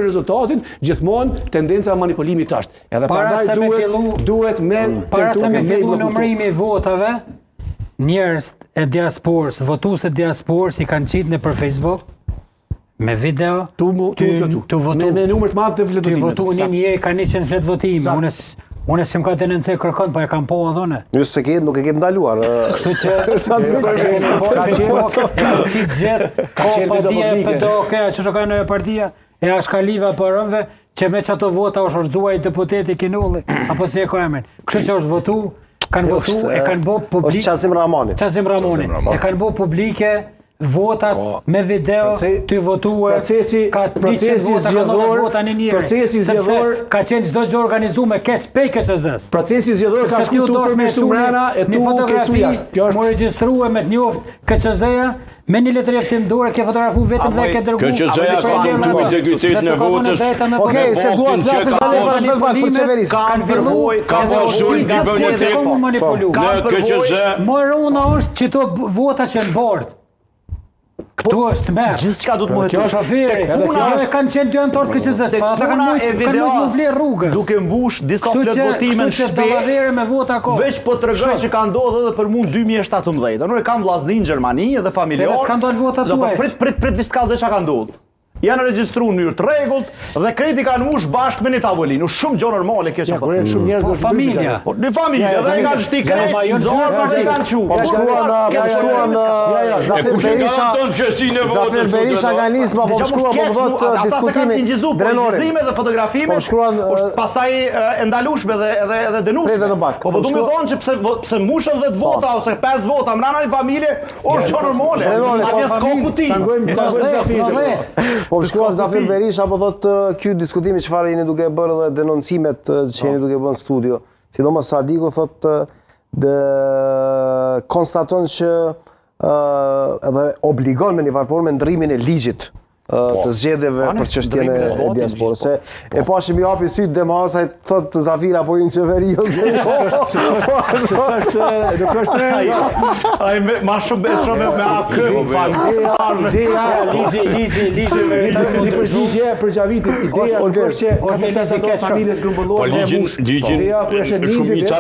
rezultatin, gjithmonë tendenca manipulimit është. Edhe prandaj duhet para se me fillu numërimi i votave, njerëz e diasporës, votues e diasporës i kanë qitë në për Facebook me video tu votu me numër të madh të fletë votimit. Tu votu një njeri ka 100 fletë votime. Unë s'm ka denuncë kërkon, po e kam po adhone. Ju se ke nuk e ke ndaluar. Kështu që si gjet që ka në partia e ashkaliva përëmve që me që ato vota është orëzua i deputeti Kinulli, apo si e ko emrin. Kështu që është votu, kanë votu, e kanë bo publike... Qazim Ramoni. E kanë bo publike votat me video të votuar, ka 100 vota, ka dhona vota një njëri. Sepse ka qenë çdo gjë organizu me keq pej KCZ-s. Procesi zgjedhor ka shku tu për mirësu mrena e tu kecu jashtë. Më regjistrua me të njoft KCZ-ja, me një letër jeftim dorë, ke fotografu vetëm dhe ke dërgu. KCZ-ja ka këtu me degujtit në votës. Okej, se duhet flasim tani për qeverisë. Kanë filluar, ka pasur një vënëtim. Në KCZ. Morona është që to vota që në bord. Këtu është merë. Gjithçka do të mohet. Kjo shoferi, e kanë qenë dy anëtar të KCZ-s, pa ata kanë mujtë vlerë rrugës. Duke mbush disa votime në shtëpi. Veç po tregoj që ka ndodhur edhe për mua 2017. Unë kam vllazëri në Gjermani edhe familjar. S'kan dalë vota tuaj. Prit viskallë çka ka ndodhur. Janë regjistruar në mënyrë të rregullt dhe kreti kanë mbush bashkë me një tavolinë. Shumë gjë normale kjo që po. Shumë njerëz do familja. Në familje, dhe e kanë shti krejt, zorë dhe e kanë qu. Po shkruan Zafir Berisha nga nisma, po shkruan po vot diskutimi drenore. Dhe fotografime, pastaj e ndalueshme edhe dënueshme. Po du me thonë që pse mbushën 10 vota ose 5 vota mrena një familje, është gjë normale. Atje s'ka kuti. Po shkruan Zafir Berisha, po thotë ky diskutimi çfarë jeni duke bërë dhe denoncimet që jeni duke bërë në studio. Sidomos Sadiku thotë konstaton që edhe obligon me një farë forme ndrimin e ligjit të zgjedhjeve për çështjen e diasporës. E pashim i hapi syt Demhasaj thotë Zafira po i në qeveri ose nuk është ai më shumë me akë ligji për Xhavitin ideja është që ka të familjes grumbullore. Po ligjin shumica